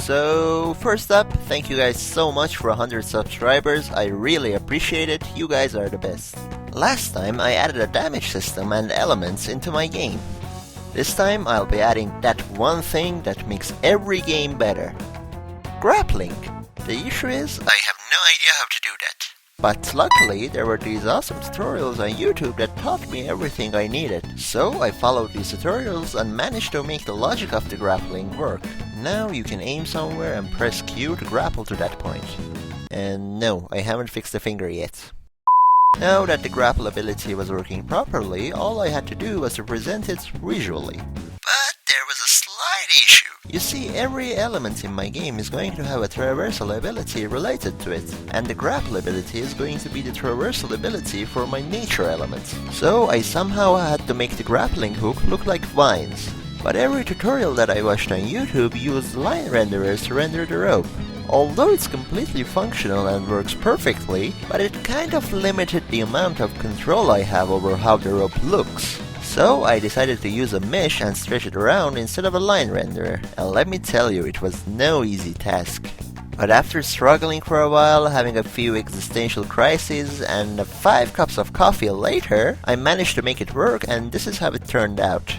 So first up, thank you guys so much for 100 subscribers, I really appreciate it, you guys are the best. Last time I added a damage system and elements into my game. This time I'll be adding that one thing that makes every game better. Grappling. The issue is, I have no idea how to do that. But luckily, there were these awesome tutorials on YouTube that taught me everything I needed. So I followed these tutorials and managed to make the logic of the grappling work. Now you can aim somewhere and press Q to grapple to that point. And no, I haven't fixed the finger yet. Now that the grapple ability was working properly, all I had to do was to present it visually. But there was a slight issue. You see, every element in my game is going to have a traversal ability related to it, and the grapple ability is going to be the traversal ability for my nature elements. So I somehow had to make the grappling hook look like vines. But every tutorial that I watched on YouTube used line renderers to render the rope. Although it's completely functional and works perfectly, but it kind of limited the amount of control I have over how the rope looks. So I decided to use a mesh and stretch it around instead of a line renderer, and let me tell you, it was no easy task. But after struggling for a while, having a few existential crises, and 5 cups of coffee later, I managed to make it work, and this is how it turned out.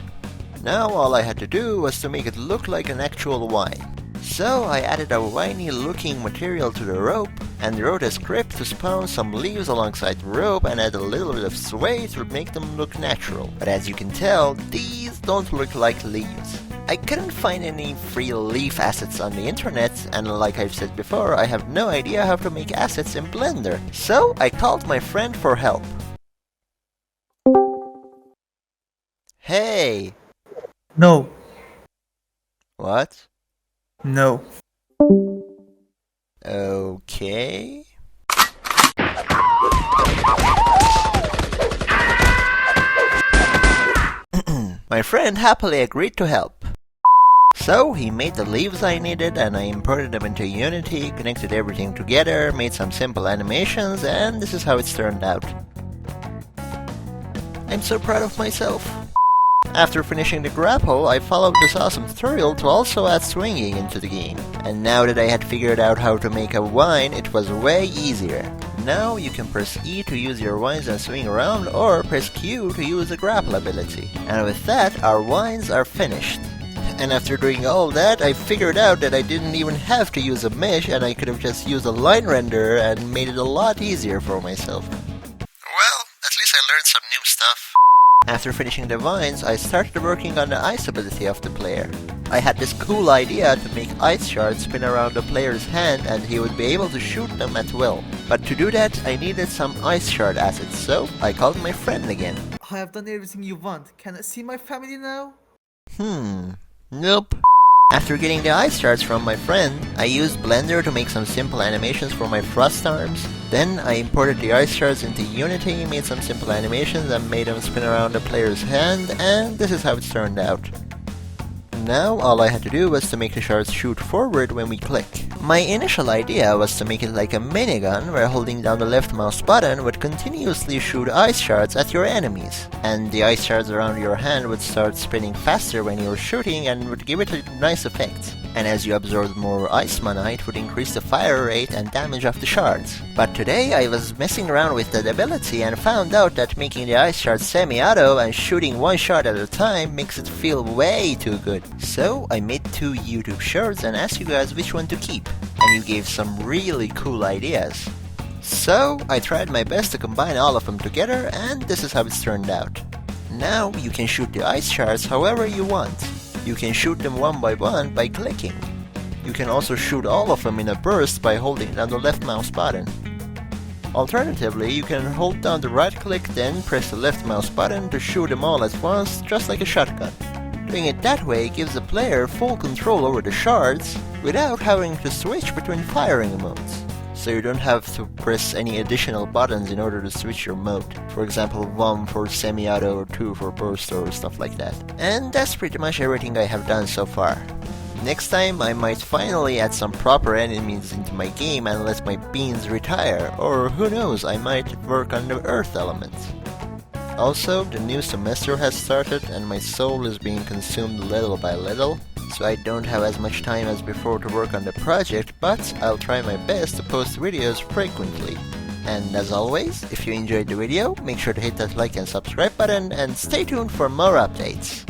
Now all I had to do was to make it look like an actual wine. So I added a winey looking material to the rope and wrote a script to spawn some leaves alongside the rope and add a little bit of sway to make them look natural. But as you can tell, these don't look like leaves. I couldn't find any free leaf assets on the internet, and like I've said before, I have no idea how to make assets in Blender. So I called my friend for help. Hey! No. What? No. Okay. My friend happily agreed to help. So he made the leaves I needed and I imported them into Unity, connected everything together, made some simple animations, and this is how it's turned out. I'm so proud of myself. After finishing the grapple, I followed this awesome tutorial to also add swinging into the game. And now that I had figured out how to make a vine, it was way easier. Now you can press E to use your vines and swing around, or press Q to use the grapple ability. And with that, our vines are finished. And after doing all that, I figured out that I didn't even have to use a mesh, and I could have just used a line renderer and made it a lot easier for myself. Well, at least I learned some new stuff. After finishing the vines, I started working on the ice ability of the player. I had this cool idea to make ice shards spin around the player's hand and he would be able to shoot them at will. But to do that, I needed some ice shard assets, so I called my friend again. I have done everything you want. Can I see my family now? Nope. After getting the ice shards from my friend, I used Blender to make some simple animations for my frost arms. Then I imported the ice shards into Unity, made some simple animations and made them spin around the player's hand, and this is how it turned out. Now all I had to do was to make the shards shoot forward when we click. My initial idea was to make it like a minigun where holding down the left mouse button would continuously shoot ice shards at your enemies, and the ice shards around your hand would start spinning faster when you were shooting and would give it a nice effect. And as you absorbed more ice mana, it would increase the fire rate and damage of the shards. But today I was messing around with that ability and found out that making the ice shards semi-auto and shooting one shot at a time makes it feel way too good. So I made 2 YouTube shorts and asked you guys which one to keep, and you gave some really cool ideas. So I tried my best to combine all of them together, and this is how it's turned out. Now you can shoot the ice shards however you want. You can shoot them one by one by clicking. You can also shoot all of them in a burst by holding down the left mouse button. Alternatively, you can hold down the right click, then press the left mouse button to shoot them all at once, just like a shotgun. Doing it that way gives the player full control over the shards without having to switch between firing modes. So you don't have to press any additional buttons in order to switch your mode. For example, 1 for semi-auto or 2 for burst or stuff like that. And that's pretty much everything I have done so far. Next time I might finally add some proper enemies into my game and let my beans retire, or who knows, I might work on the earth element. Also, the new semester has started and my soul is being consumed little by little. so I don't have as much time as before to work on the project, but I'll try my best to post videos frequently. And as always, if you enjoyed the video, make sure to hit that like and subscribe button and stay tuned for more updates.